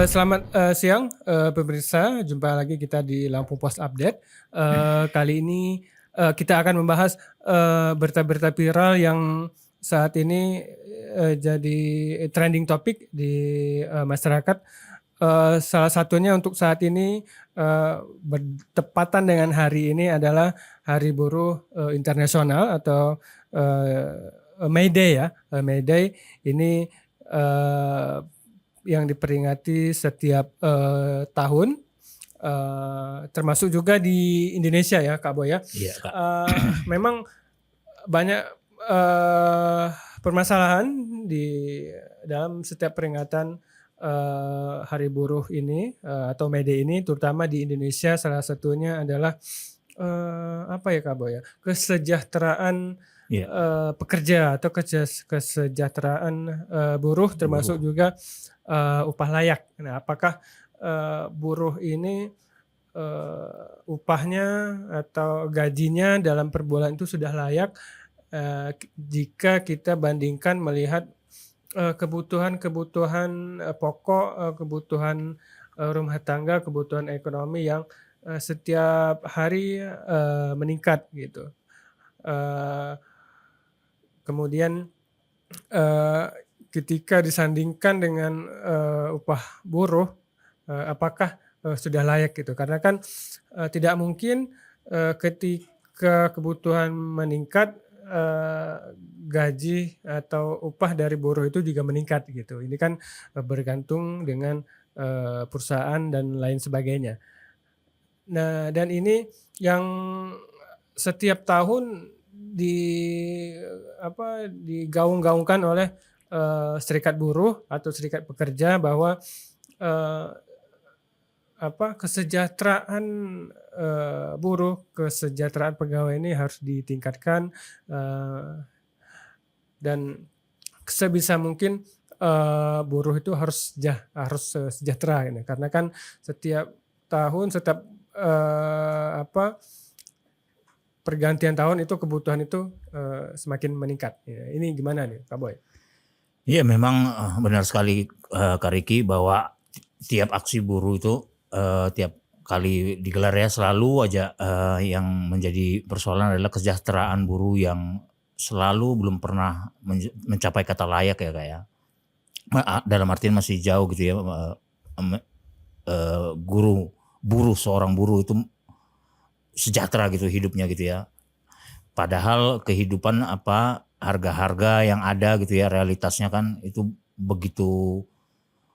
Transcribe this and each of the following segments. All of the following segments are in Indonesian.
Selamat siang, pemirsa. Jumpa lagi kita di Lampung Pos Update. Kali ini kita akan membahas berita-berita viral yang saat ini jadi trending topic di masyarakat. Salah satunya untuk saat ini bertepatan dengan hari ini adalah Hari Buruh Internasional atau May Day ya. May Day ini yang diperingati setiap tahun, termasuk juga di Indonesia ya Kak Boy ya. Iya, Kak. Memang banyak permasalahan di dalam setiap peringatan Hari Buruh ini atau May Day ini, terutama di Indonesia. Salah satunya adalah apa ya Kak Boy ya, kesejahteraan Iya. pekerja atau kesejahteraan buruh, termasuk juga upah layak. Nah, apakah buruh ini upahnya atau gajinya dalam per bulan itu sudah layak jika kita bandingkan melihat kebutuhan pokok, kebutuhan rumah tangga, kebutuhan ekonomi yang setiap hari meningkat gitu. Kemudian ketika disandingkan dengan upah buruh, apakah sudah layak gitu? Karena kan tidak mungkin ketika kebutuhan meningkat, gaji atau upah dari buruh itu juga meningkat gitu. Ini kan bergantung dengan perusahaan dan lain sebagainya. Nah, dan ini yang setiap tahun digaung-gaungkan oleh serikat buruh atau serikat pekerja bahwa kesejahteraan buruh, kesejahteraan pegawai ini harus ditingkatkan, dan sebisa mungkin buruh itu harus sejahtera gitu. Karena kan setiap tahun, setiap pergantian tahun itu kebutuhan itu semakin meningkat. Ya, ini gimana nih Kak Boy? Iya, memang benar sekali Kak Riki, bahwa tiap aksi buruh itu tiap kali digelar ya selalu aja yang menjadi persoalan adalah kesejahteraan buruh yang selalu belum pernah mencapai kata layak ya Kak ya. Dalam artian masih jauh gitu ya. Seorang buruh itu sejahtera gitu hidupnya gitu ya. Padahal kehidupan harga-harga yang ada gitu ya, realitasnya kan itu begitu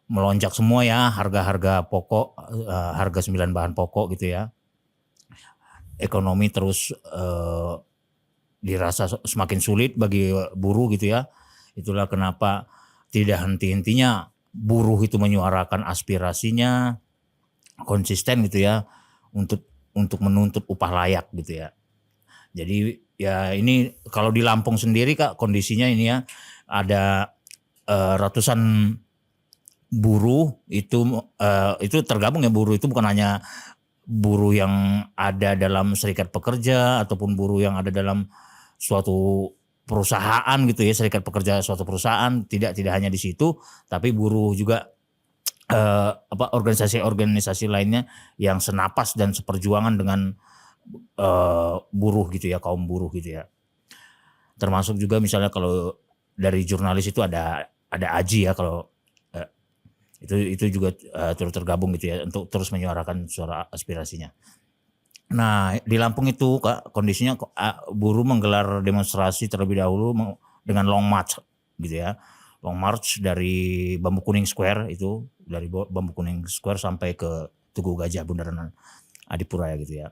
melonjak semua ya, harga-harga pokok, harga 9 bahan pokok gitu ya. Ekonomi terus dirasa semakin sulit bagi buruh gitu ya. Itulah kenapa tidak henti-hentinya buruh itu menyuarakan aspirasinya konsisten gitu ya, untuk menuntut upah layak gitu ya. Jadi ya ini kalau di Lampung sendiri Kak, kondisinya ini ya, ada ratusan buruh itu tergabung ya. Buruh itu bukan hanya buruh yang ada dalam serikat pekerja ataupun buruh yang ada dalam suatu perusahaan gitu ya, serikat pekerja suatu perusahaan, tidak hanya di situ, tapi buruh juga organisasi-organisasi lainnya yang senapas dan seperjuangan dengan buruh gitu ya, kaum buruh gitu ya. Termasuk juga misalnya kalau dari jurnalis itu ada Aji ya, kalau itu juga turut tergabung gitu ya untuk terus menyuarakan suara aspirasinya. Nah, di Lampung itu Kak, kondisinya buruh menggelar demonstrasi terlebih dahulu dengan long march gitu ya. Long march dari Bambu Kuning Square itu, dari Bambu Kuning Square sampai ke Tugu Gajah Bundaran Adipura ya gitu ya.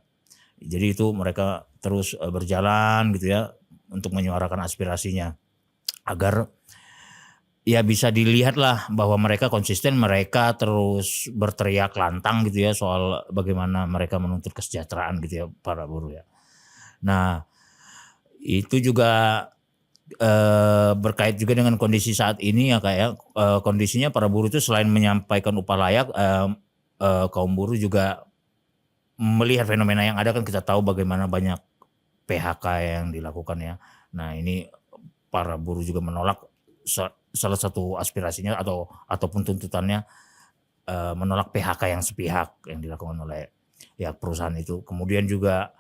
Jadi itu mereka terus berjalan gitu ya untuk menyuarakan aspirasinya agar ya bisa dilihat lah bahwa mereka konsisten, mereka terus berteriak lantang gitu ya soal bagaimana mereka menuntut kesejahteraan gitu ya para buruh ya. Nah, itu juga berkait juga dengan kondisi saat ini ya kayak kondisinya para buruh itu selain menyampaikan upah layak, kaum buruh juga melihat fenomena yang ada. Kan kita tahu bagaimana banyak PHK yang dilakukan ya. Nah, ini para buruh juga menolak salah satu aspirasinya ataupun tuntutannya menolak PHK yang sepihak yang dilakukan oleh pihak perusahaan itu. Kemudian juga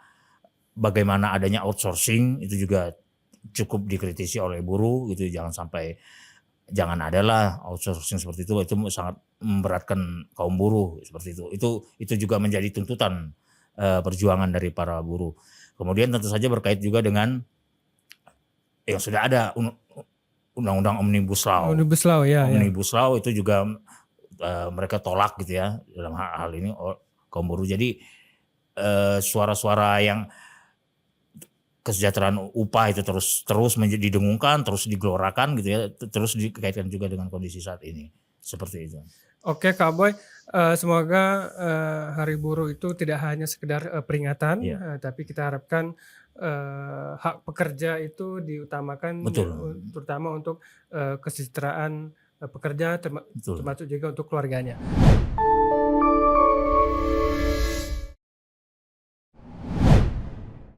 bagaimana adanya outsourcing itu juga cukup dikritisi oleh buruh gitu, jangan adalah outsourcing seperti itu sangat memberatkan kaum buruh seperti itu. Itu juga menjadi tuntutan perjuangan dari para buruh. Kemudian tentu saja berkait juga dengan yang sudah ada undang-undang Omnibus Law. Omnibus Law ya. Omnibus Law itu juga mereka tolak gitu ya dalam hal ini kaum buruh. Jadi suara-suara yang kesejahteraan upah itu terus didengungkan, terus digelorakan gitu ya, terus dikaitkan juga dengan kondisi saat ini. Seperti itu. Oke Kak Boy, semoga Hari Buruh itu tidak hanya sekedar peringatan, tapi kita harapkan hak pekerja itu diutamakan, terutama untuk kesejahteraan pekerja, termasuk juga untuk keluarganya.